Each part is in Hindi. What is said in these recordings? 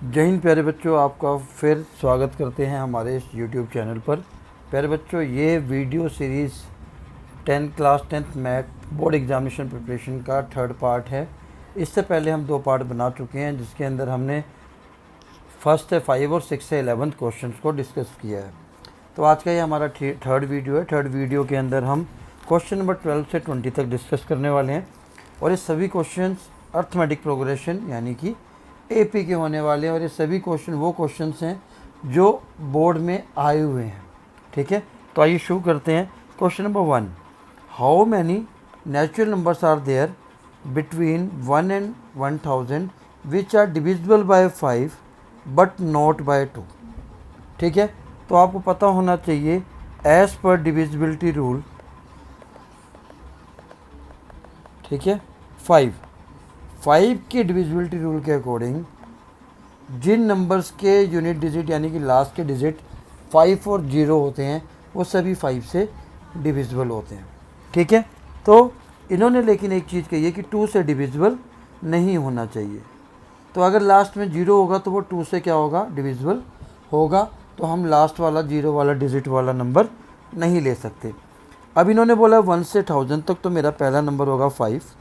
जय हिंद प्यारे बच्चों, आपका फिर स्वागत करते हैं हमारे इस YouTube चैनल पर। प्यारे बच्चों, ये video series 10th math board examination preparation का थर्ड पार्ट है। इससे पहले हम 2 पार्ट बना चुके हैं, जिसके अंदर हमने फर्स्ट से 5 और 6 से 11th क्वेश्चंस को डिस्कस किया है। तो आज का ये हमारा थर्ड वीडियो है। थर्ड वीडियो के अंदर हम क्वेश्चन नंबर 12 से 20 तक डिस्कस करने वाले हैं, और ये सभी क्वेश्चंस अर्थमेटिक प्रोग्रेशन यानी कि एपी के होने वाले हैं। और ये सभी क्वेश्चन वो क्वेश्चंस हैं जो बोर्ड में आए हुए हैं। ठीक है, तो आइए शुरू करते हैं। Question number 1, how many natural numbers are there between 1 and 1000 which are divisible by 5 but not by 2। ठीक है, तो आपको पता होना चाहिए एज पर डिविजिबिलिटी रूल। ठीक है, 5 की डिविजिबिलिटी रूल के अकॉर्डिंग जिन नंबर्स के यूनिट डिजिट यानी कि लास्ट के डिजिट 5 और 0 होते हैं वो सभी 5 से डिविजिबल होते हैं। ठीक है, तो इन्होंने लेकिन एक चीज़ कही है कि 2 से डिविजिबल नहीं होना चाहिए। तो अगर लास्ट में 0 होगा तो वो 2 से क्या होगा, डिविजिबल होगा। तो हम लास्ट वाला 0 वाला डिजिट वाला नंबर नहीं ले सकते। अब इन्होंने बोला 1 से 1000 तक, तो मेरा पहला नंबर होगा 5।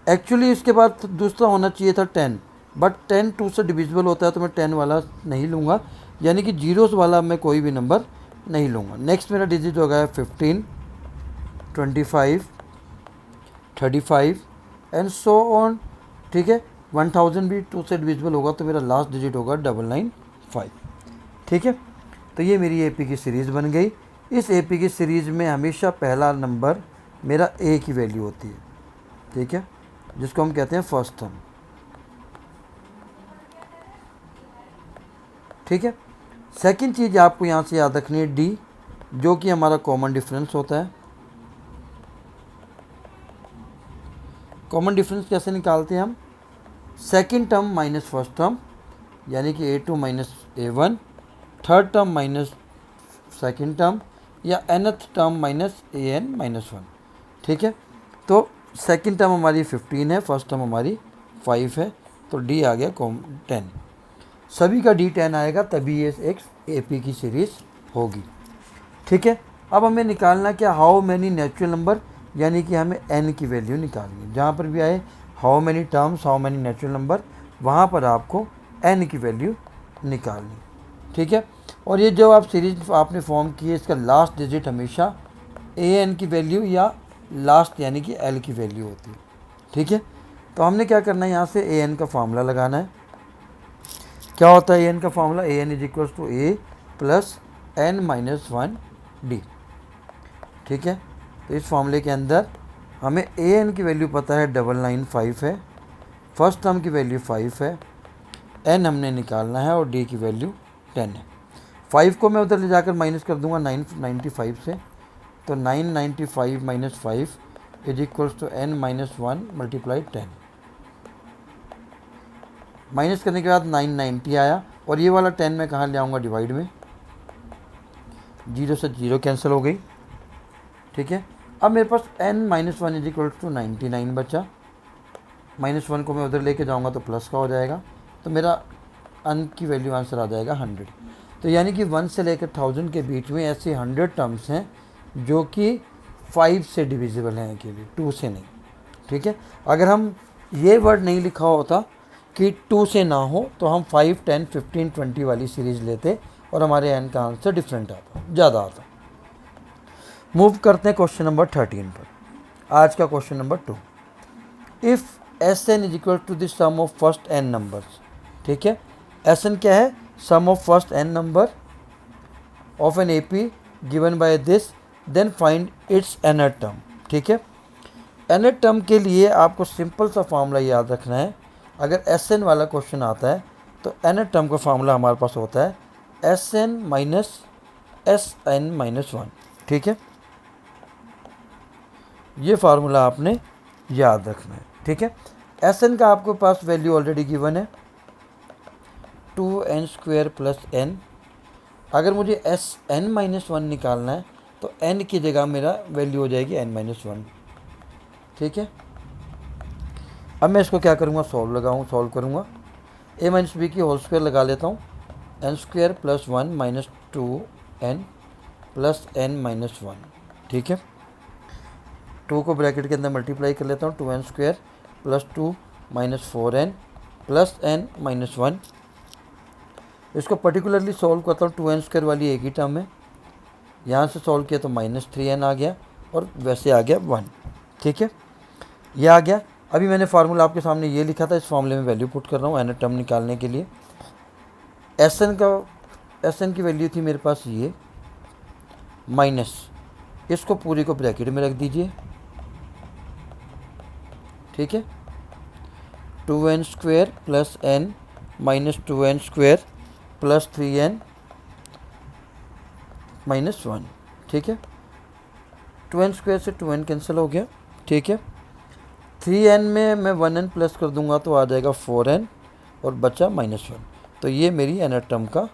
एक्चुअली इसके बाद दूसरा होना चाहिए था 10, बट 10 2 से डिविजिबल होता है, तो मैं 10 वाला नहीं लूँगा, यानी कि जीरोस वाला मैं कोई भी नंबर नहीं लूँगा। नेक्स्ट मेरा डिजिट हो गया 15, 25, 35 एंड सो ऑन। ठीक है, 1000 भी 2 से डिविजिबल होगा, तो मेरा लास्ट डिजिट होगा 995। ठीक है, तो ये मेरी एपी की सीरीज़ बन गई। इस एपी की सीरीज़ में हमेशा पहला नंबर मेरा ए की वैल्यू होती है। ठीक है, जिसको हम कहते हैं फर्स्ट टर्म। ठीक है, सेकंड चीज़ आपको यहाँ से याद रखनी है डी, जो कि हमारा कॉमन डिफरेंस होता है। कॉमन डिफरेंस कैसे निकालते हैं हम, second term minus first term, यानी कि A2 minus A1, third term minus second term, या nth term minus AN minus 1। ठीक है, तो सेकंड टर्म हमारी 15 है, फर्स्ट टर्म हमारी 5 है, तो डी आ गया 10। सभी का डी 10 आएगा, तभी ये एक एपी की सीरीज़ होगी। ठीक है, अब हमें निकालना क्या, हाउ मैनी नेचुरल नंबर, यानी कि हमें एन की वैल्यू निकालनी है। जहाँ पर भी आए how many terms, how many natural number, वहाँ पर आपको एन की वैल्यू निकालनी। ठीक है, और ये जो आप सीरीज आपने फॉर्म की है, इसका लास्ट डिजिट हमेशा ए एन की वैल्यू या लास्ट यानी कि एल की वैल्यू होती है। ठीक है, तो हमने क्या करना है, यहाँ से ए एन का फार्मूला लगाना है। क्या होता है ए एन का formula, A N is equals to A plus N minus 1 D. ठीक है, तो इस फार्मूले के अंदर हमें ए एन की वैल्यू पता है 995 है, फर्स्ट टर्म की वैल्यू 5 है, एन हमने निकालना है और डी की वैल्यू 10 है। 5 को मैं उधर ले जाकर माइनस कर दूंगा 995 से, तो 995 minus 5 is equals to N minus 1 multiply 10। Minus करने के बाद 990 आया, और ये वाला 10 मैं कहाँ ले आऊँगा, डिवाइड में, 0 से 0 कैंसिल हो गई। ठीक है, अब मेरे पास n minus 1 is equal to 99 बचा। माइनस 1 को मैं उधर लेके जाऊँगा तो प्लस का हो जाएगा, तो मेरा n की वैल्यू आंसर आ जाएगा 100। तो यानी कि 1 से लेकर 1000 के बीच में ऐसे 100 टर्म्स हैं जो कि 5 से डिविजिबल हैं अकेले, 2 से नहीं। ठीक है, अगर हम ये वर्ड नहीं लिखा होता कि 2 से ना हो, तो हम 5, 10, 15, 20 वाली सीरीज़ लेते और हमारे एन का आंसर डिफरेंट आता, ज़्यादा आता। मूव करते हैं क्वेश्चन नंबर 13 पर। आज का question number 2, if S N is equal to the sum of first N numbers. ठीक है, एस एन क्या है, sum of first N number of an A P given by this, then find its nth term. ठीक है, nth टर्म के लिए आपको सिंपल सा फार्मूला याद रखना है। अगर एस एन वाला क्वेश्चन आता है तो nth टर्म का फार्मूला हमारे पास होता है S N minus S N minus 1। ठीक है, ये फार्मूला आपने याद रखना है। ठीक है, एस एन का आपके पास वैल्यू ऑलरेडी गिवन है 2n² प्लस एन। अगर मुझे एस एन माइनस 1 निकालना है तो एन की जगह मेरा वैल्यू हो जाएगी n माइनस 1। ठीक है, अब मैं इसको क्या करूँगा, सॉल्व करूँगा। ए माइनस बी की होल स्क्वायर लगा लेता हूँ, N square plus 1 minus 2n plus n minus 1। ठीक है, 2 को ब्रैकेट के अंदर मल्टीप्लाई कर लेता हूँ, 2n square plus 2 minus 4n plus n minus 1। इसको पर्टिकुलरली सॉल्व करता हूँ, 2n स्क्वायर वाली एक ही टर्म है, यहाँ से सॉल्व किया तो माइनस 3n आ गया और वैसे आ गया 1। ठीक है, ये आ गया। अभी मैंने फार्मूला आपके सामने ये लिखा था, इस फॉर्मूले में वैल्यू पुट कर रहा हूँ n टर्म निकालने के लिए। एस एन की वैल्यू थी मेरे पास ये, माइनस इसको पूरी को ब्रैकेट में रख दीजिए। ठीक है, 2n square plus n minus 2n square plus 3n minus 1। ठीक है, 2n स्क्वायर से 2n कैंसिल हो गया। ठीक है, 3n में मैं 1n प्लस कर दूंगा तो आ जाएगा 4n और बचा माइनस 1। तो ये मेरी n टर्म का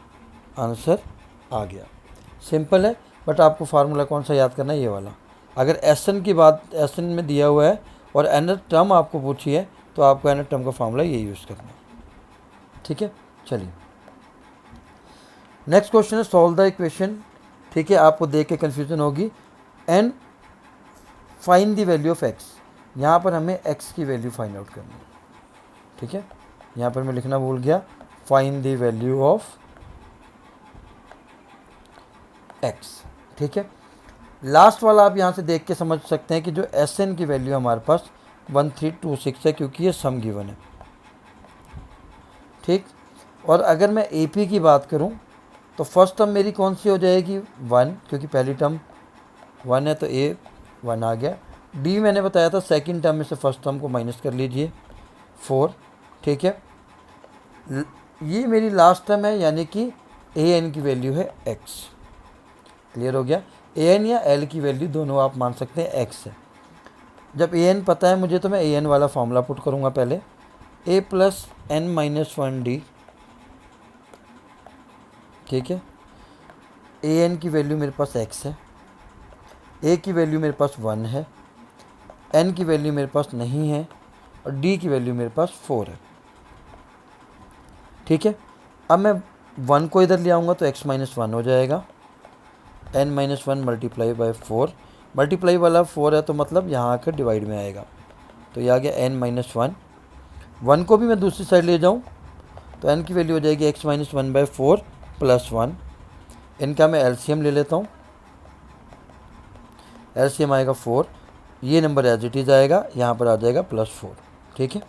आंसर आ गया। सिंपल है, बट आपको फार्मूला कौन सा याद करना है, ये वाला। अगर एस की बात एस में दिया हुआ है और n टर्म आपको पूछी है तो आपको n टर्म का फार्मूला ये यूज़ करना है। ठीक है, चलिए नेक्स्ट क्वेश्चन है, सॉल्व द इक्वेशन। ठीक है, आपको देख के कन्फ्यूजन होगी। And find the value of x। यहाँ पर हमें x की वैल्यू फाइंड आउट करनी है। ठीक है, यहाँ पर मैं लिखना भूल गया, find the value of x। ठीक है, लास्ट वाला आप यहाँ से देख के समझ सकते हैं कि जो Sn की वैल्यू हमारे पास 1326 है, क्योंकि ये सम गिवन है। ठीक, और अगर मैं AP की बात करूँ तो फर्स्ट टर्म मेरी कौन सी हो जाएगी, 1, क्योंकि पहली टर्म 1 है तो A 1 आ गया। D मैंने बताया था सेकंड टर्म में से फर्स्ट टर्म को माइनस कर लीजिए, 4। ठीक है, ये मेरी लास्ट टर्म है, यानी कि AN की वैल्यू है x। क्लियर हो गया, AN या L की वैल्यू दोनों आप मान सकते हैं x है। जब AN पता है मुझे तो मैं AN वाला फॉर्मूला पुट करूँगा पहले, A plus n minus 1D। ठीक है, AN की वैल्यू मेरे पास x है, A की वैल्यू मेरे पास 1 है, n की वैल्यू मेरे पास नहीं है और D की वैल्यू मेरे पास 4 है। ठीक है, अब मैं 1 को इधर ले आऊँगा तो x माइनस 1 हो जाएगा, n minus 1 multiply by 4। Multiply वाला 4 है तो मतलब यहाँ आकर डिवाइड में आएगा, तो ये आ गया n माइनस 1। 1 को भी मैं दूसरी साइड ले जाऊँ तो n की वैल्यू हो जाएगी x माइनस 1 बाई 4 प्लस 1। इनका मैं एलसीएम ले लेता हूँ, एलसीएम आएगा 4, ये नंबर एज इट इज़ आएगा, यहाँ पर आ जाएगा प्लस 4। ठीक है,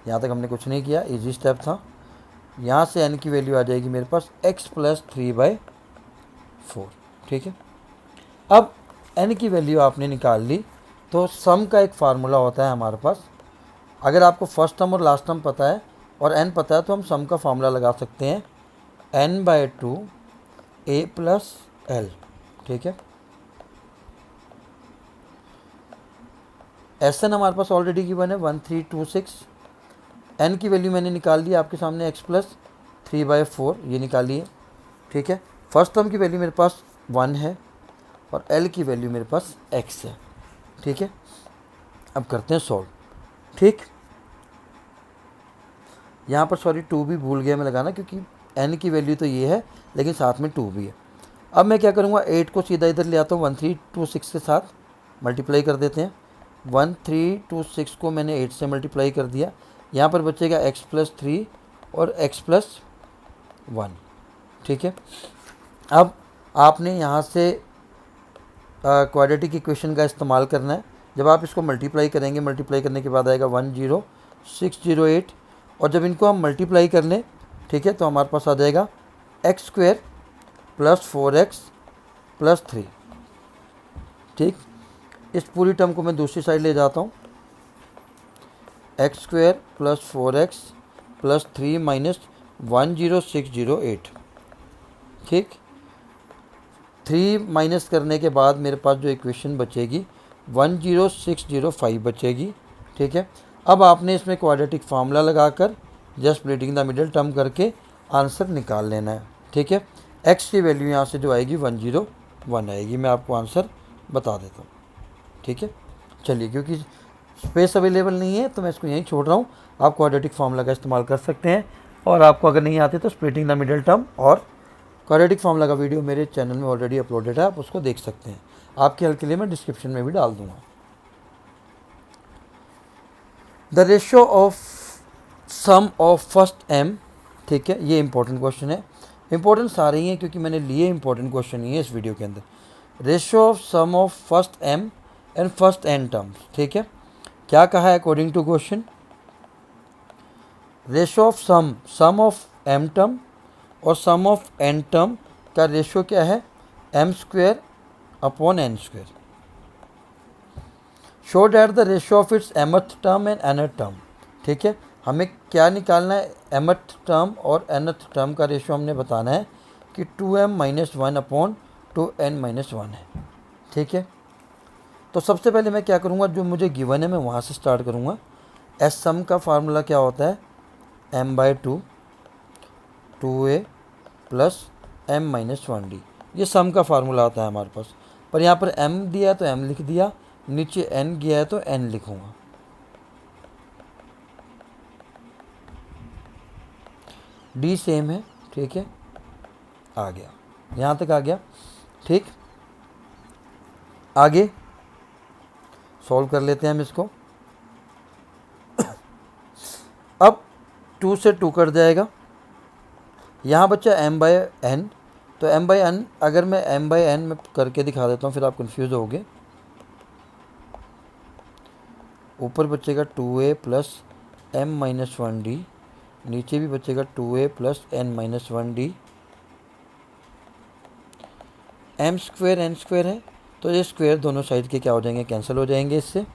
यहाँ तक हमने कुछ नहीं किया, इजी स्टेप था। यहाँ से n की वैल्यू आ जाएगी मेरे पास x प्लस 3/4। ठीक है, अब n की वैल्यू आपने निकाल ली तो सम का एक फार्मूला होता है हमारे पास। अगर आपको फर्स्ट टर्म और लास्ट टर्म पता है और n पता है तो हम सम का फार्मूला लगा सकते हैं, n/2 a प्लस l। ठीक है, Sn हमारे पास ऑलरेडी गिवन है 1326। n की वैल्यू मैंने निकाल ली आपके सामने, x प्लस 3/4 ये निकाली है। ठीक है, फर्स्ट टर्म की वैल्यू मेरे पास 1 है और l की वैल्यू मेरे पास x है। ठीक है, अब करते हैं सॉल्व। ठीक, यहाँ पर सॉरी 2 भी भूल गया मैं लगाना, क्योंकि n की वैल्यू तो ये है लेकिन साथ में 2 भी है। अब मैं क्या करूँगा, 8 को सीधा इधर ले आता हूँ, 1326 के साथ मल्टीप्लाई कर देते हैं। 1326 को मैंने 8 से मल्टीप्लाई कर दिया, यहाँ पर बचेगा x प्लस 3 और x प्लस 1। ठीक है, अब आपने यहाँ से क्वाड्रेटिक इक्वेशन का इस्तेमाल करना है। जब आप इसको मल्टीप्लाई करेंगे, मल्टीप्लाई करने के बाद आएगा 10608, और जब इनको हम मल्टीप्लाई कर लें, ठीक है, तो हमारे पास आ जाएगा x square plus 4x plus 3। ठीक, इस पूरी टर्म को मैं दूसरी साइड ले जाता हूँ, x square plus 4x plus 3 minus 10608। ठीक, 3 माइनस करने के बाद मेरे पास जो इक्वेशन बचेगी 10605 बचेगी। ठीक है, अब आपने इसमें क्वाड्रेटिक फार्मूला लगाकर just splitting the middle term करके आंसर निकाल लेना है। ठीक है, x की वैल्यू यहाँ से जो आएगी 101 आएगी, मैं आपको आंसर बता देता हूँ। ठीक है, चलिए, क्योंकि स्पेस अवेलेबल नहीं है तो मैं इसको यहीं छोड़ रहा हूँ, आप क्वाड्रेटिक फार्मूला का इस्तेमाल कर सकते हैं। और आपको अगर नहीं आते तो स्प्लिटिंग द मिडिल टर्म और क्वाड्रेटिक फॉर्मूला का वीडियो मेरे चैनल में ऑलरेडी अपलोडेड है, आप उसको देख सकते हैं। आपके हेल्प के लिए मैं डिस्क्रिप्शन में भी डाल दूंगा। The ratio of sum of first M, ठीक है, ये इंपॉर्टेंट क्वेश्चन है। इंपॉर्टेंट आ रही है क्योंकि मैंने लिए इंपॉर्टेंट क्वेश्चन ही है इस वीडियो के अंदर। Ratio of sum of first M and first N terms, ठीक है। क्या कहा है according to question? Ratio of sum of M term और सम ऑफ एन टर्म का रेशियो क्या है? M square upon N square. Show that the ratio of its mth term and nth term, ठीक है। हमें क्या निकालना है? एमथ टर्म और एनथ टर्म का रेशियो हमने बताना है कि 2m - 1 अपॉन 2n - 1 है, ठीक है। तो सबसे पहले मैं क्या करूँगा, जो मुझे गिवन है मैं वहाँ से स्टार्ट करूँगा। एस सम का फार्मूला क्या होता है? m/2 2a plus m - 1d, ये सम का फार्मूला आता है हमारे पास। पर यहाँ पर m दिया है तो m लिख दिया, नीचे n गया है तो n लिखूँगा। d सेम है, ठीक है, आ गया, यहाँ तक आ गया, ठीक। आगे सॉल्व कर लेते हैं हम इसको। अब 2 से 2 कट जाएगा, यहाँ बच्चा m/n, तो m/n अगर मैं m/n में करके दिखा देता हूँ फिर आप कंफ्यूज होगे। ऊपर बचेगा 2a प्लस m - 1d, नीचे भी बचेगा 2a plus n - 1d। m square n square है तो ये स्क्वेयर दोनों साइड के क्या हो जाएंगे? कैंसिल हो जाएंगे इससे,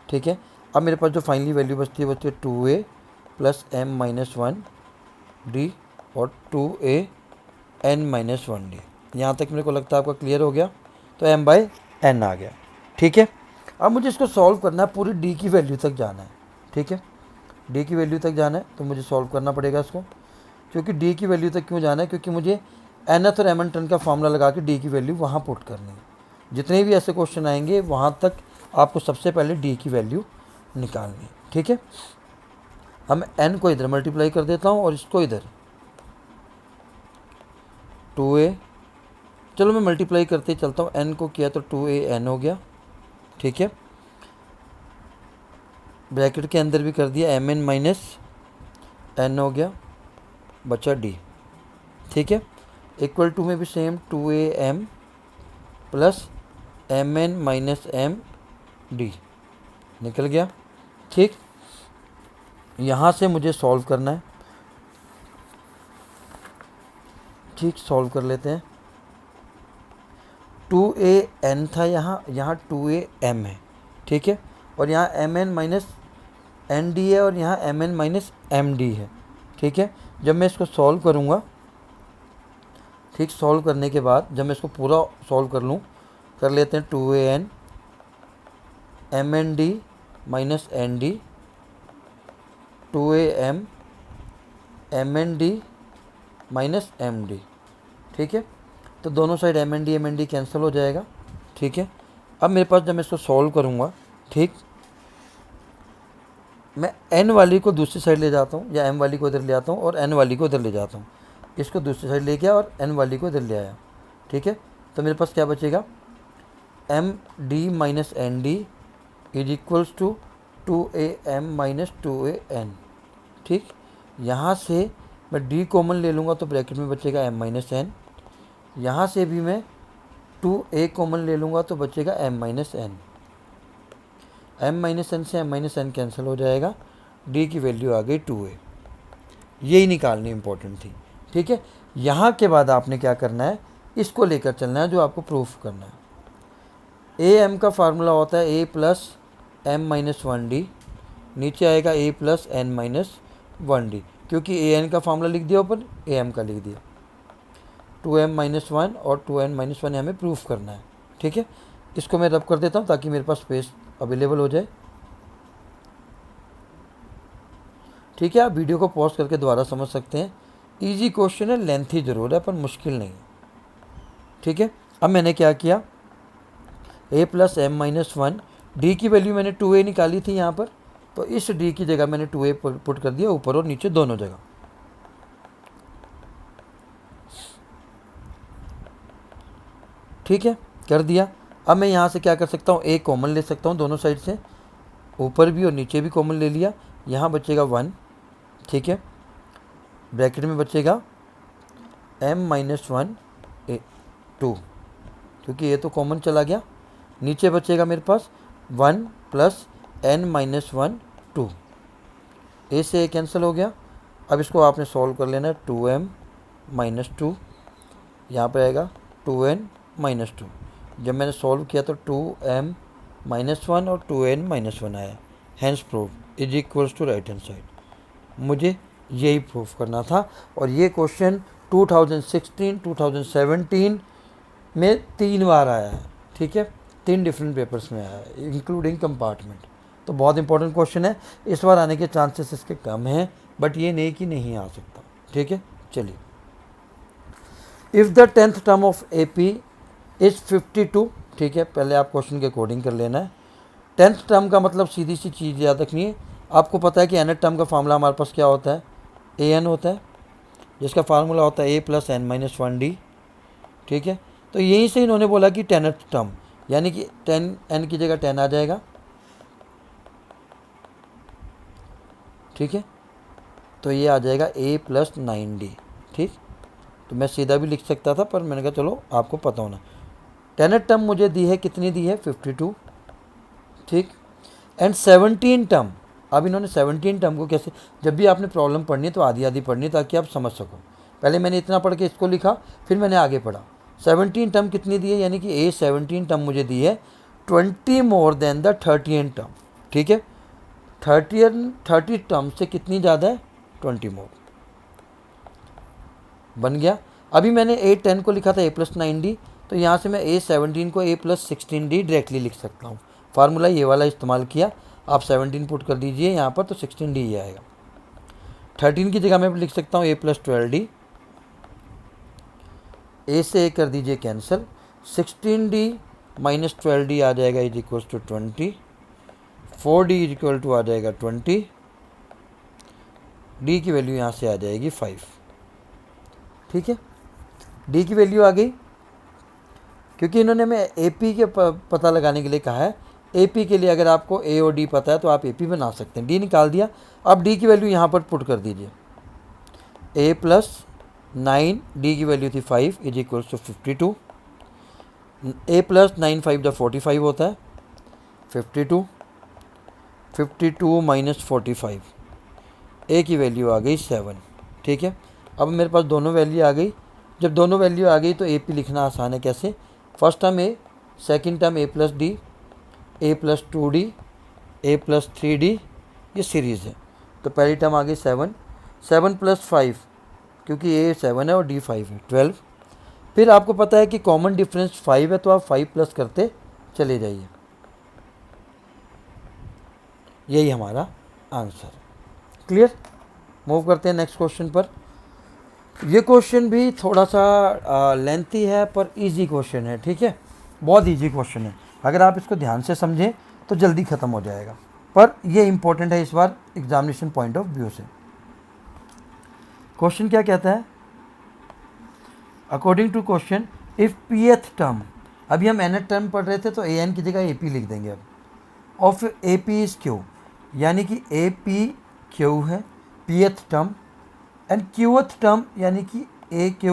ठीक है। अब मेरे पास जो फाइनली वैल्यू बचती है 2a प्लस m - 1d और 2a n - 1d। यहाँ तक मेरे को लगता है आपका क्लियर हो गया। तो m/n आ गया, ठीक है। अब मुझे इसको सॉल्व करना है, पूरी d की वैल्यू तक जाना है, ठीक है। d की वैल्यू तक जाना है तो मुझे सॉल्व करना पड़ेगा इसको। क्योंकि d की वैल्यू तक क्यों जाना है? क्योंकि मुझे nth और mth टर्म का फार्मूला लगा के d की वैल्यू वहाँ पुट करनी है। जितने भी ऐसे क्वेश्चन आएंगे वहाँ तक आपको सबसे पहले d की वैल्यू निकालनी है, ठीक है। हम n को इधर मल्टीप्लाई कर देता हूँ और इसको इधर 2a, चलो मैं मल्टीप्लाई करते चलता हूँ। n को किया तो 2an हो गया, ठीक है। ब्रैकेट के अंदर भी कर दिया, mn - n हो गया, बचा d, ठीक है। इक्वल टू में भी same 2am plus mn - md निकल गया, ठीक। यहाँ से मुझे सॉल्व करना है, ठीक, सॉल्व कर लेते हैं। 2an था यहाँ 2am है, ठीक है, और यहाँ mn - nd है और यहाँ mn - md है, ठीक है। जब मैं इसको सॉल्व करूँगा, ठीक, सॉल्व करने के बाद जब मैं इसको पूरा सॉल्व कर लूँ, कर लेते हैं 2an mnd - nd 2am mnd - md, ठीक है। तो दोनों साइड mnd कैंसिल हो जाएगा, ठीक है। अब मेरे पास जब मैं इसको सॉल्व करूँगा, ठीक, मैं n वाली को दूसरी साइड ले जाता हूँ या m वाली को इधर ले आता हूँ और n वाली को इधर ले जाता हूँ। इसको दूसरी साइड ले गया और n वाली को इधर ले आया, ठीक है। तो मेरे पास क्या बचेगा? md - nd is equals to 2am - 2an, ठीक। यहाँ से मैं d कॉमन ले लूँगा तो ब्रैकेट में बचेगा m - n। यहाँ से भी मैं 2a कॉमन ले लूँगा तो बचेगा m - n। m - n से m - n कैंसिल हो जाएगा, d की वैल्यू आ गई 2a। यही निकालनी इंपॉर्टेंट थी, ठीक है। यहाँ के बाद आपने क्या करना है? इसको लेकर चलना है जो आपको प्रूफ करना है। am का फार्मूला होता है a प्लस m - 1d, नीचे आएगा a प्लस n - 1d, क्योंकि an का फार्मूला लिख दिया ऊपर, am का लिख दिया। 2m - 1 और 2n - 1 हमें प्रूफ करना है, ठीक है। इसको मैं रब कर देता हूँ ताकि मेरे पास स्पेस अवेलेबल हो जाए, ठीक है। आप वीडियो को पॉज करके दोबारा समझ सकते हैं। इजी क्वेश्चन है, लेंथी ज़रूर है पर मुश्किल नहीं है, ठीक है। अब मैंने क्या किया? a प्लस m - 1, d की वैल्यू मैंने 2a निकाली थी यहाँ पर, तो इस d की जगह मैंने 2a पुट कर दिया ऊपर और नीचे दोनों जगह, ठीक है, कर दिया। अब मैं यहाँ से क्या कर सकता हूँ, ए कॉमन ले सकता हूँ दोनों साइड से, ऊपर भी और नीचे भी कॉमन ले लिया। यहाँ बचेगा 1, ठीक है, ब्रैकेट में बचेगा m-1 2, क्योंकि ये तो कॉमन चला गया। नीचे बचेगा मेरे पास 1 + n-1 2, ए से ए कैंसिल हो गया। अब इसको आपने सॉल्व कर लेना है, 2m-2, यहाँ पर आएगा 2n-2। जब मैंने सॉल्व किया तो 2m-1 और 2n-1 आया, hence prove is equals to right hand side. मुझे यही प्रूफ करना था। और ये क्वेश्चन 2016, 2017 में 3 बार आया है, ठीक है, 3 डिफरेंट पेपर्स में आया है इंक्लूडिंग कंपार्टमेंट। तो बहुत इंपॉर्टेंट क्वेश्चन है, इस बार आने के चांसेस इसके कम हैं, बट ये नहीं कि नहीं आ सकता, ठीक है। चलिए, if the 10th term of A P is 52, ठीक है, पहले आप क्वेश्चन के अकॉर्डिंग कर लेना है। 10th टर्म का मतलब सीधी सी चीज़ याद रखनी है, आपको पता है कि nth टर्म का फार्मूला हमारे पास क्या होता है, an होता है, जिसका फार्मूला होता है a + n-1d, ठीक है। तो यहीं से इन्होंने बोला कि 10th टर्म, यानी कि 10 n की जगह 10 आ जाएगा, ठीक है। तो ये आ जाएगा a + 9d, ठीक। तो मैं सीधा भी लिख सकता था, पर मैंने कहा चलो आपको पता होना। 10th टर्म मुझे दी है, कितनी दी है, 52, ठीक। एंड 17 टर्म, अब इन्होंने 17 टर्म को कैसे, जब भी आपने प्रॉब्लम पढ़नी है तो आधी आधी पढ़नी है ताकि आप समझ सको। पहले मैंने इतना पढ़ के इसको लिखा, फिर मैंने आगे पढ़ा। 17 टर्म कितनी दी है, यानी कि ए 17 टर्म मुझे दी है 20 मोर देन द 30 टर्म, ठीक है। 30 टर्म से कितनी ज़्यादा है, 20 मोर, बन गया। अभी मैंने ए 10 को लिखा था a + 9d, तो यहाँ से मैं ए 17 को a + 16d डायरेक्टली लिख सकता हूँ। फार्मूला ये वाला इस्तेमाल किया, आप 17 पुट कर दीजिए यहाँ पर, तो 16d ही आएगा। 13 की जगह मैं लिख सकता हूँ a + 12d, ए से ए कर दीजिए कैंसिल, 16d - 12d आ जाएगा is equals to 20, 4d is equal to आ जाएगा 20, d की वैल्यू यहाँ से आ जाएगी 5, ठीक है। d की वैल्यू आ गई, क्योंकि इन्होंने हमें ए पी के पता लगाने के लिए कहा है। ए पी के लिए अगर आपको ए और डी पता है तो आप ए पी बना सकते हैं। डी निकाल दिया, अब डी की वैल्यू यहाँ पर पुट कर दीजिए, ए + 9, डी की वैल्यू थी 5 इज इक्वल्स टू 52, ए + 9 5 = 45 होता है, 52 - 45, ए की वैल्यू आ गई 7, ठीक है। अब मेरे पास दोनों वैल्यू आ गई। जब दोनों वैल्यू आ गई तो ए पी लिखना आसान है, कैसे, first term A, second term a + d, a + 2d, a + 3d, ये सीरीज़ है। तो पहली टर्म आ गई 7, 7 + 5, क्योंकि a 7 है और d 5 है, 12। फिर आपको पता है कि कॉमन डिफरेंस 5 है, तो आप 5 प्लस करते चले जाइए, यही हमारा आंसर। क्लियर, मूव करते हैं नेक्स्ट क्वेश्चन पर। ये क्वेश्चन भी थोड़ा सा लेंथी है पर इजी क्वेश्चन है, ठीक है, बहुत इजी क्वेश्चन है। अगर आप इसको ध्यान से समझें तो जल्दी ख़त्म हो जाएगा, पर ये इम्पोर्टेंट है इस बार एग्जामिनेशन पॉइंट ऑफ व्यू से। क्वेश्चन क्या कहता है, according to question, if pth term, अभी हम nth टर्म पढ़ रहे थे तो an की जगह ap लिख देंगे अब, ऑफ ap इज़ q, यानी कि ap q है pth term, and qth term यानी कि aq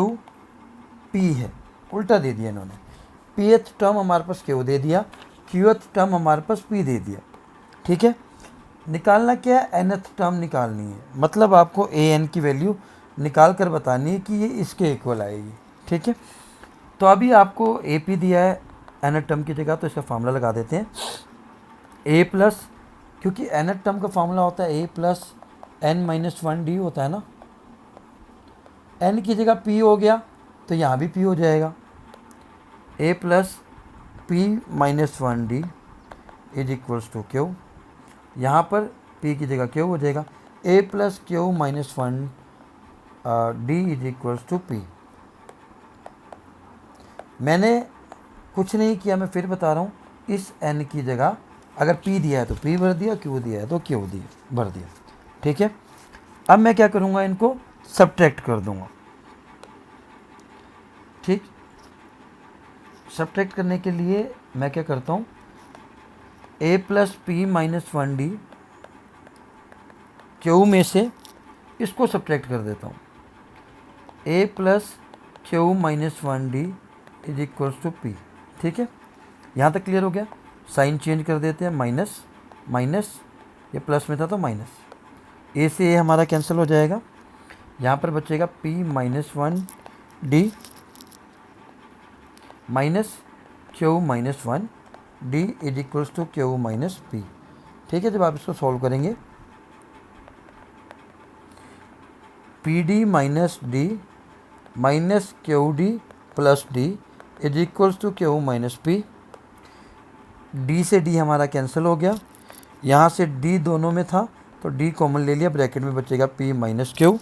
p है, उल्टा दे दिया इन्होंने। pth टर्म हमारे पास q दे दिया, qth टर्म हमारे पास p दे दिया, ठीक है। निकालना क्या है, nth टर्म निकालनी है, मतलब आपको an की वैल्यू निकाल कर बतानी है कि ये इसके इक्वल आएगी, ठीक है। तो अभी आपको ap दिया है nth टर्म की जगह, तो इसका फार्मूला लगा देते हैं, a प्लस, क्योंकि nth टर्म का फार्मूला होता है a + n-1d होता है ना, n की जगह p हो गया तो यहाँ भी p हो जाएगा, a + p - 1d is equals to q, यहाँ पर p की जगह q हो जाएगा, a + q - 1d is equals to p। मैंने कुछ नहीं किया, मैं फिर बता रहा हूँ, इस n की जगह अगर p दिया है तो p भर दिया, q दिया है तो q भर दिया, ठीक है। अब मैं क्या करूँगा, इनको सब्ट्रैक्ट कर दूँगा, ठीक। सब्ट्रैक्ट करने के लिए मैं क्या करता हूँ, a plus P minus 1d Q में से इसको सब्ट्रैक्ट कर देता हूँ। a plus Q minus 1d is equals to P. ठीक है, यहाँ तक क्लियर हो गया। साइन चेंज कर देते हैं, माइनस माइनस, ये प्लस में था तो माइनस, a से a हमारा कैंसिल हो जाएगा। यहाँ पर बचेगा p minus 1d minus Q minus 1d is equals to Q minus P. ठीक है, जब आप इसको सॉल्व करेंगे P D minus D minus Q D plus D is equals to Q minus P. D से डी हमारा कैंसिल हो गया, यहाँ से डी दोनों में था तो डी कॉमन ले लिया, ब्रैकेट में बचेगा पी माइनस क्यू।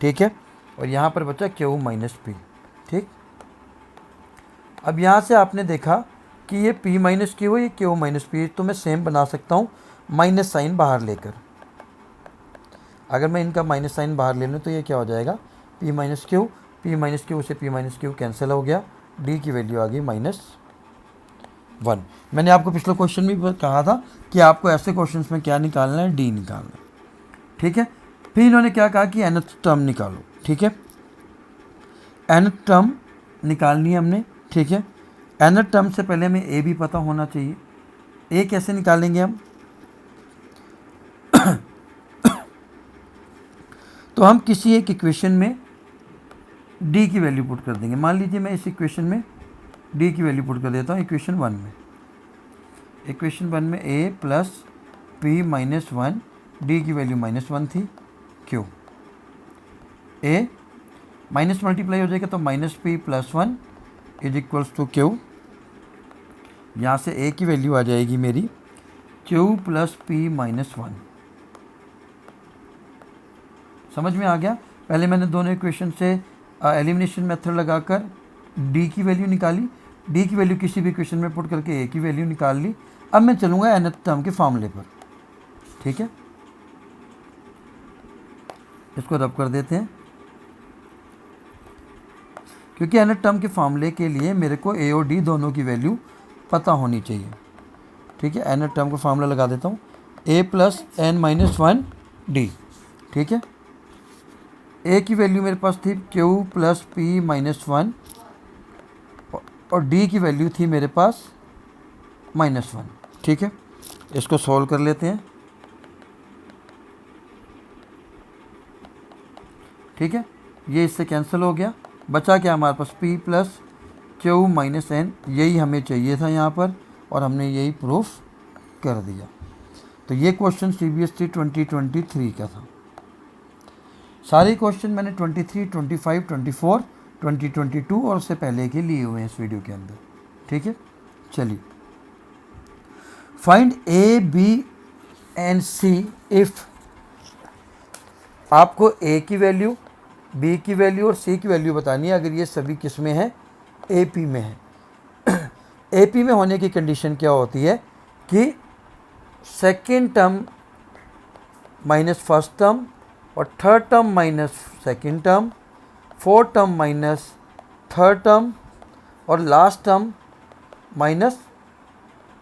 ठीक है, और यहाँ पर बचा क्यू माइनस पी। ठीक, अब यहाँ से आपने देखा कि ये p माइनस क्यू है, ये क्यू माइनस पी, तो मैं सेम बना सकता हूँ माइनस साइन बाहर लेकर। अगर मैं इनका माइनस साइन बाहर ले लूँ तो ये क्या हो जाएगा, p माइनस क्यू से p माइनस क्यू कैंसिल हो गया, d की वैल्यू आ गई -1। मैंने आपको पिछले क्वेश्चन में भी कहा था कि आपको ऐसे क्वेश्चन में क्या निकालना है, d निकालना है। ठीक है, फिर इन्होंने क्या कहा कि nth टर्म निकालो। ठीक है, nth टर्म निकालनी है हमने। ठीक है, nth टर्म से पहले हमें a भी पता होना चाहिए। a कैसे निकालेंगे हम तो हम किसी एक इक्वेशन में d की वैल्यू पुट कर देंगे। मान लीजिए मैं इस इक्वेशन में d की वैल्यू पुट कर देता हूँ इक्वेशन 1 में। इक्वेशन 1 में a plus P minus 1, D की वैल्यू -1 थी, q a माइनस मल्टीप्लाई हो जाएगा तो -p plus 1 is equals to q। यहाँ से a की वैल्यू आ जाएगी मेरी q प्लस p माइनस 1। समझ में आ गया। पहले मैंने दोनों इक्वेशन से एलिमिनेशन मेथड लगाकर d की वैल्यू निकाली, d की वैल्यू किसी भी इक्वेशन में पुट करके a की वैल्यू निकाल ली। अब मैं चलूँगा nth टर्म के फॉर्मूले पर। ठीक है, इसको रब कर देते हैं, क्योंकि nth टर्म के फॉर्मूले के लिए मेरे को a और d दोनों की वैल्यू पता होनी चाहिए। ठीक है, nth टर्म का फॉर्मूला लगा देता हूँ, a plus n minus 1d। ठीक है, a की वैल्यू मेरे पास थी q प्लस p माइनस 1 और d की वैल्यू थी मेरे पास -1। ठीक है, इसको सॉल्व कर लेते हैं। ठीक है, ये इससे कैंसिल हो गया, बचा क्या हमारे पास p plus Q minus n। यही हमें चाहिए था यहाँ पर और हमने यही प्रूफ कर दिया। तो ये क्वेश्चन CBSE 2023 का था। सारे क्वेश्चन मैंने 23, 25, 24, 2022 और उससे पहले के लिए हुए हैं इस वीडियो के अंदर। ठीक है, चलिए find A, B and C if आपको A की वैल्यू, B की वैल्यू और C की वैल्यू बतानी है। अगर ये सभी किस में है, AP में है। AP में होने की कंडीशन क्या होती है कि second term minus first term और third term minus second term, fourth term minus third term और लास्ट टर्म माइनस,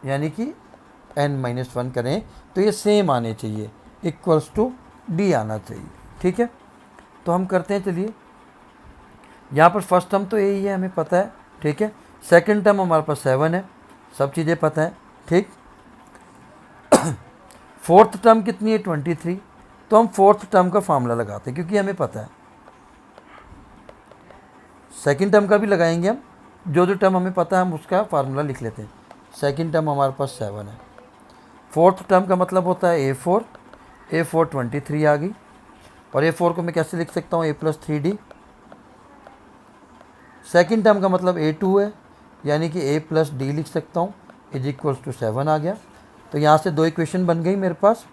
यानी कि n-1 करें तो ये सेम आने चाहिए, इक्वल्स टू d आना चाहिए। ठीक है, तो हम करते हैं। चलिए, यहाँ पर फर्स्ट टर्म तो यही है, हमें पता है। ठीक है, सेकंड टर्म हमारे पास 7 है, सब चीज़ें पता है। ठीक, फोर्थ टर्म कितनी है 23, तो हम फोर्थ टर्म का फार्मूला लगाते हैं क्योंकि हमें पता है। सेकंड टर्म का भी लगाएंगे हम, जो जो टर्म हमें पता है हम उसका फार्मूला लिख लेते हैं। सेकंड टर्म हमारे पास 7 है, फोर्थ टर्म का मतलब होता है A4, A4 23 आ गई, और A4 को मैं कैसे लिख सकता हूँ, A plus 3D। Second term का मतलब A2 है, यानी कि A प्लस D लिख सकता हूँ, इज इक्वल्स टू 7 आ गया। तो यहाँ से दो इक्वेशन बन गई मेरे पास,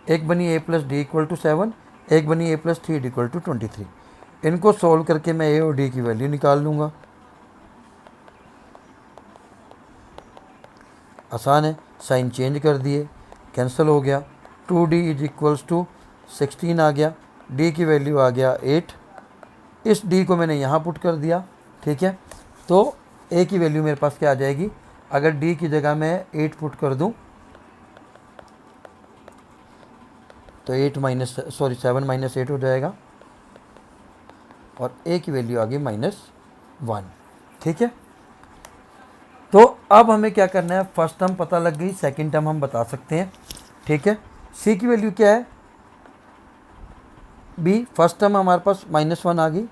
एक बनी A plus D equal to 7, एक बनी A प्लस 3 इक्वल टू 23। इनको सोल्व करके मैं A और D की वैल्यू निकाल लूँगा। आसान है, साइन चेंज कर दिए, कैंसिल हो गया। 2D इज इक्वल्स टू 16 आ गया, D की वैल्यू आ गया 8। इस D को मैंने यहाँ पुट कर दिया। ठीक है, तो ए की वैल्यू मेरे पास क्या आ जाएगी, अगर डी की जगह मैं 8 पुट कर दूं तो 7 माइनस 8 हो जाएगा और ए की वैल्यू आ गई -1। ठीक है, तो अब हमें क्या करना है, फर्स्ट टर्म पता लग गई, सेकंड टर्म हम बता सकते हैं। ठीक है, सी की वैल्यू क्या है, बी, फर्स्ट टर्म हमारे पास -1 आ गई।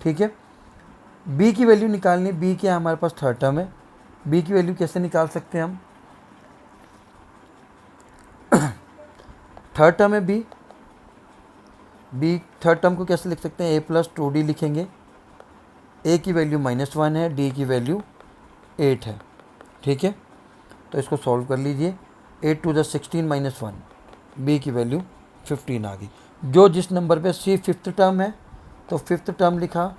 ठीक है, बी की वैल्यू निकालनी, बी क्या है हमारे पास थर्ड टर्म है, बी की वैल्यू कैसे निकाल सकते हैं हम, थर्ड टर्म है बी, थर्ड टर्म को कैसे लिख सकते हैं, ए प्लस 2d लिखेंगे, ए की वैल्यू -1 है, डी की वैल्यू 8 है। ठीक है, तो इसको सॉल्व कर लीजिए, 8 टू द 16 -1, बी की वैल्यू 15 आ गई। जो जिस नंबर पे सी फिफ्थ टर्म है तो फिफ्थ टर्म लिखा,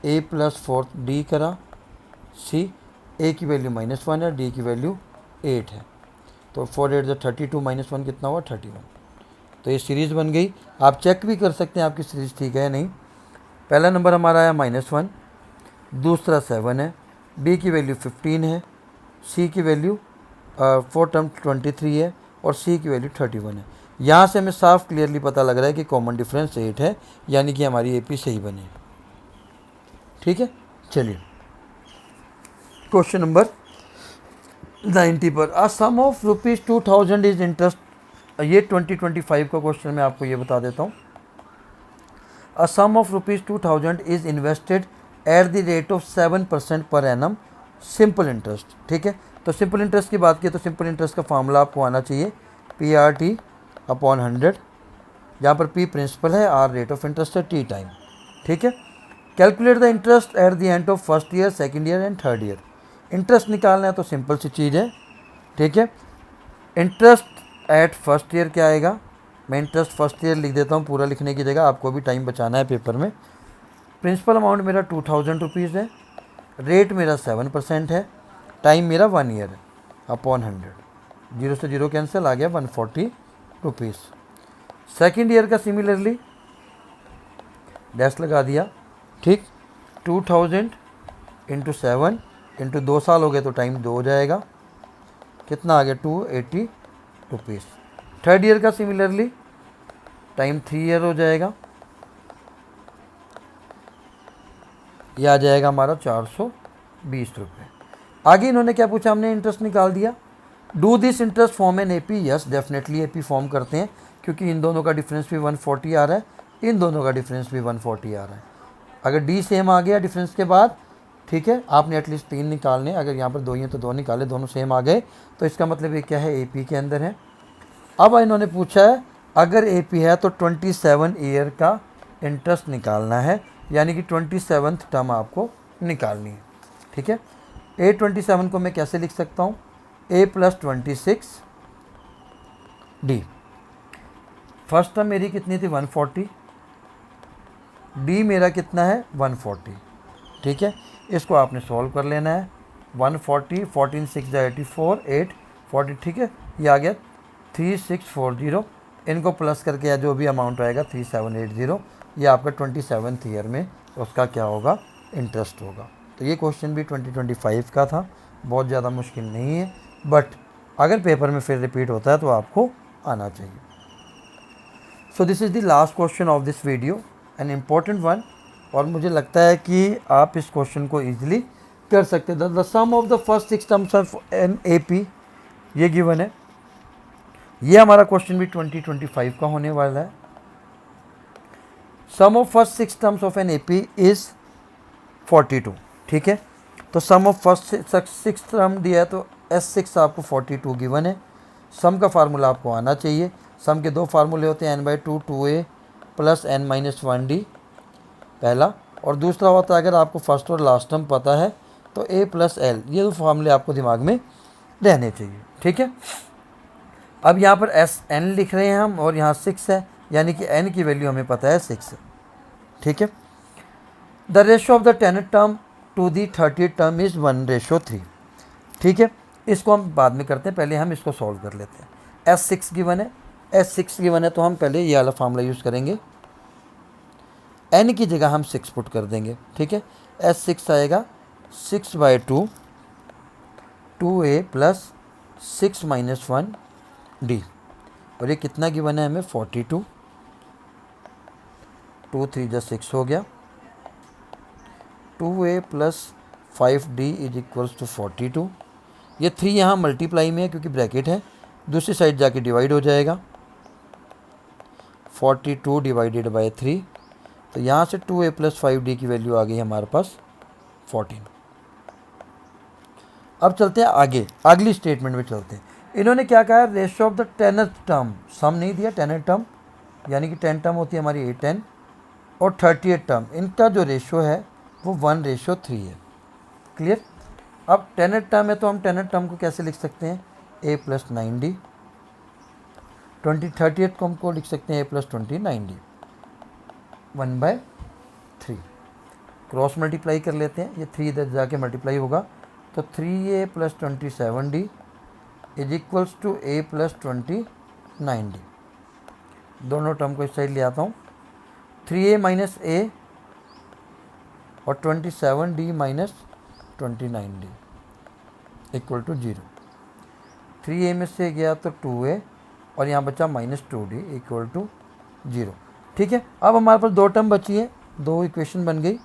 ए प्लस 4d करा, सी, ए की वैल्यू -1 है, डी की वैल्यू 8 है, तो 4 8 32 -1 कितना हुआ 31। तो ये सीरीज़ बन गई। आप चेक भी कर सकते हैं आपकी सीरीज़ ठीक है या नहीं। पहला नंबर हमारा आया -1, दूसरा 7 है, बी की वैल्यू 15 है, सी की वैल्यू 4 टर्म 23 है और सी की वैल्यू 31 है। यहाँ से हमें साफ क्लियरली पता लग रहा है कि कॉमन डिफरेंस 8 है, यानी कि हमारी एपी सही बनी है। ठीक है, चलिए क्वेश्चन नंबर 90 पर, आ सम ऑफ ₹2000 इज इंटरेस्ट, ये 2025 का क्वेश्चन मैं आपको ये बता देता हूँ। A sum of ₹2000 is invested at the rate of 7% per annum simple interest. ठीक है, तो सिंपल इंटरेस्ट की बात की तो सिंपल इंटरेस्ट का फार्मूला आपको आना चाहिए PRT/100, जहाँ पर P प्रिंसिपल है, R रेट ऑफ इंटरेस्ट है, T टाइम। ठीक है, calculate the interest at the end of first year, second year and third year. Interest निकालना है तो सिंपल सी चीज़ है। ठीक है, इंटरेस्ट एट फर्स्ट ईयर क्या आएगा, मैं इंटरेस्ट फर्स्ट ईयर लिख देता हूँ पूरा लिखने की जगह, आपको भी टाइम बचाना है पेपर में। प्रिंसिपल अमाउंट मेरा ₹2000 है, रेट मेरा 7% है, टाइम मेरा 1 ईयर है, अपॉन 100, 0 से 0 कैंसिल, आ गया ₹140। सेकेंड ईयर का सिमिलरली डैश लगा दिया। ठीक, 2000 इंटू 7 इंटू 2 साल हो गए तो टाइम 2 हो जाएगा, कितना आ गया ₹280। थर्ड ईयर का सिमिलरली टाइम 3 ईयर हो जाएगा, यह आ जाएगा हमारा ₹420। आगे इन्होंने क्या पूछा, हमने इंटरेस्ट निकाल दिया। Do this interest form an AP, yes definitely AP form करते हैं, क्योंकि इन दोनों का डिफरेंस भी 140 आ रहा है, इन दोनों का डिफरेंस भी 140 आ रहा है। अगर डी सेम आ गया डिफरेंस के बाद, ठीक है, आपने एटलीस्ट 3 निकालने, अगर यहाँ पर 2 ही हैं तो 2 निकाले, दोनों सेम आ गए तो इसका मतलब ये क्या है, एपी के अंदर है। अब इन्होंने पूछा है अगर एपी है तो 27 ईयर का इंटरेस्ट निकालना है, यानी कि 27th टर्म आपको निकालनी है। ठीक है, A27 को मैं कैसे लिख सकता हूँ, A plus 26D। First term मेरी कितनी थी 140, डी मेरा कितना है 140। ठीक है, इसको आपने सॉल्व कर लेना है, 140 14 6 84 8 40। ठीक है, ये आ गया 3640, इनको प्लस करके जो भी अमाउंट आएगा 3780, ये आपका 27th ईयर में उसका क्या होगा, इंटरेस्ट होगा। तो ये क्वेश्चन भी 2025 का था, बहुत ज़्यादा मुश्किल नहीं है, बट अगर पेपर में फिर रिपीट होता है तो आपको आना चाहिए। So this is the last question of this video, an important one, और मुझे लगता है कि आप इस क्वेश्चन को ईजिली कर सकते हैं। The sum of the first 6 terms of an AP ये गिवन है। ये हमारा क्वेश्चन भी 2025 का होने वाला है। Sum of first 6 terms of an AP is 42। ठीक है, तो सम ऑफ फर्स्ट 6 टर्म दिया है तो S6 आपको 42 गिवन है। सम का फार्मूला आपको आना चाहिए। सम के 2 फार्मूले होते हैं, n/2 2a प्लस n-1d पहला, और दूसरा होता है अगर आपको फर्स्ट और लास्ट टर्म पता है तो a प्लस l, ये 2 फार्मूले आपको दिमाग में रहने चाहिए। ठीक है, अब यहाँ पर SN लिख रहे हैं हम और यहाँ 6 है, यानी कि n की वैल्यू हमें पता है 6 है। ठीक है, the ratio of the 10th term to the 30th term is 1:3। ठीक है, इसको हम बाद में करते हैं, पहले हम इसको सॉल्व कर लेते हैं। S6 गिवन है, S6 गिवन है तो हम पहले ये वाला फार्मूला यूज़ करेंगे, n की जगह हम 6 पुट कर देंगे। ठीक है, S6 आएगा 6/2 2a प्लस 6 माइनस 1 d, और ये कितना गिवन है हमें 42, 2 3 जा 6 हो गया, 2a plus 5d is equals to 42। ये 3 यहाँ मल्टीप्लाई में है क्योंकि ब्रैकेट है, दूसरी साइड जाके डिवाइड हो जाएगा, 42 डिवाइडेड बाई 3, तो यहाँ से 2a प्लस 5d की वैल्यू आ गई हमारे पास 14। अब चलते हैं आगे, अगली स्टेटमेंट में चलते हैं। इन्होंने क्या कहा है, ratio of the tenth term, sum नहीं दिया, टेनथ टर्म यानी कि 10 टर्म होती है हमारी 810 और 38 टर्म, इनका जो रेशियो है वो 1:3 है। क्लियर। अब टेनथ टर्म है तो हम टेनथ टर्म को कैसे लिख सकते हैं, a प्लस 9d, 38 को हमको लिख सकते हैं a plus 29d, 1/3। Cross multiply कर लेते हैं, ये 3 इधर जाके मल्टीप्लाई होगा, तो 3a plus 27d is equals to a plus 29d। दोनों टर्म को इस साइड ले आता हूँ, 3a माइनस a और 27d minus 29d equal to 0। 3a में से गया तो 2a और यहाँ बचा माइनस 2d इक्वल टू 0। ठीक है, अब हमारे पास 2 टर्म बची है, 2 इक्वेशन बन गई।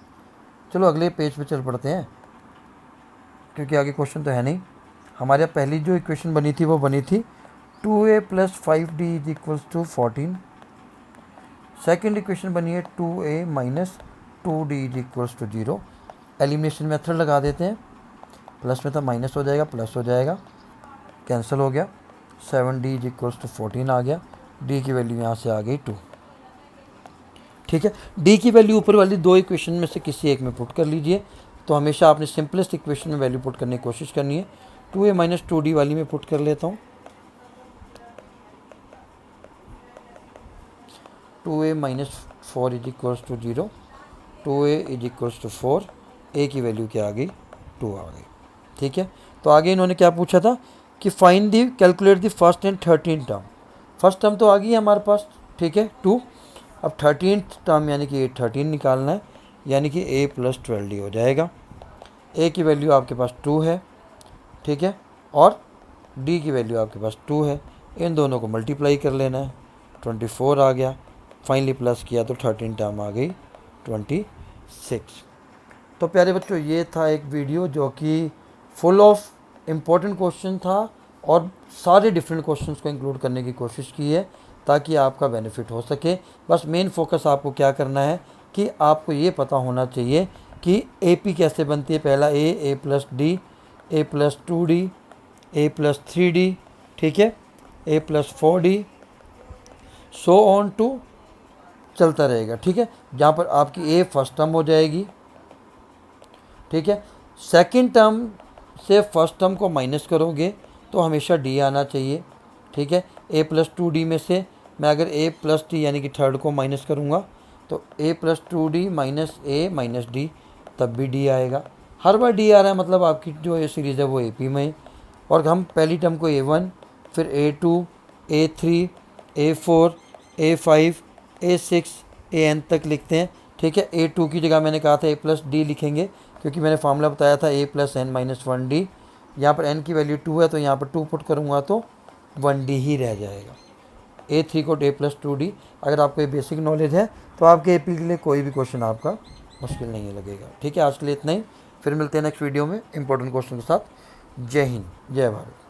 चलो अगले पेज पे चल पड़ते हैं क्योंकि आगे क्वेश्चन तो है नहीं। हमारे यहाँ पहली जो इक्वेशन बनी थी वो बनी थी 2a plus 5d is equals to 14। Second equation बनी है 2a minus 2d is equals to 0। Elimination method लगा देते हैं, प्लस में था माइनस हो जाएगा, प्लस हो जाएगा, कैंसिल हो गया, 7d इज इक्वल्स टू 14 आ गया, d की वैल्यू यहाँ से आ गई 2। ठीक है, d की वैल्यू ऊपर वाली 2 इक्वेशन में से किसी एक में पुट कर लीजिए। तो हमेशा आपने सिंपलेस्ट इक्वेशन में वैल्यू पुट करने की कोशिश करनी है। 2a माइनस 2d वाली में पुट कर लेता हूँ, 2a minus 4 is equals to 0, 2a is equals to 4, a की वैल्यू क्या आ गई, 2 आ गई। ठीक है, तो आगे इन्होंने क्या पूछा था कि find the calculate the first and 13 term. First term तो आ गई है हमारे पास, ठीक है 2। अब 13th टर्म यानी कि 13 निकालना है, यानी कि a प्लस 12d हो जाएगा। a की वैल्यू आपके पास 2 है, ठीक है, और d की वैल्यू आपके पास 2 है। इन दोनों को मल्टीप्लाई कर लेना है, 24 आ गया, फाइनली प्लस किया तो 13 टर्म आ गई 26। तो प्यारे बच्चों, ये था एक वीडियो जो कि फुल ऑफ इम्पोर्टेंट क्वेश्चन था और सारे डिफरेंट क्वेश्चंस को इंक्लूड करने की कोशिश की है ताकि आपका बेनिफिट हो सके। बस मेन फोकस आपको क्या करना है कि आपको ये पता होना चाहिए कि AP कैसे बनती है। पहला a plus d, a plus 2d, a plus 3d, ठीक है, a plus 4d, so on to चलता रहेगा। ठीक है, जहाँ पर आपकी a फर्स्ट टर्म हो जाएगी, ठीक है, सेकंड टर्म से फर्स्ट टर्म को माइनस करोगे तो हमेशा d आना चाहिए। ठीक है, a प्लस 2d में से मैं अगर a प्लस d यानी कि थर्ड को माइनस करूँगा तो a plus 2d minus a minus d, तब भी d आएगा। हर बार d आ रहा है मतलब आपकी जो ये सीरीज़ है वो AP में है। और हम पहली टर्म को a1, फिर a2, a3, a4, a5, a6, an तक लिखते हैं। ठीक है, a2 की जगह मैंने कहा था a प्लस d लिखेंगे क्योंकि मैंने फार्मूला बताया था a plus n minus 1d। यहाँ पर n की वैल्यू 2 है तो यहाँ पर 2 पुट करूँगा तो 1d ही रह जाएगा। a3 को a प्लस 2d, अगर आपको ये बेसिक नॉलेज है तो आपके AP के लिए कोई भी क्वेश्चन आपका मुश्किल नहीं लगेगा। ठीक है, आज के लिए इतना ही, फिर मिलते हैं नेक्स्ट वीडियो में इंपॉर्टेंट क्वेश्चन के साथ। जय हिंद, जय भारत।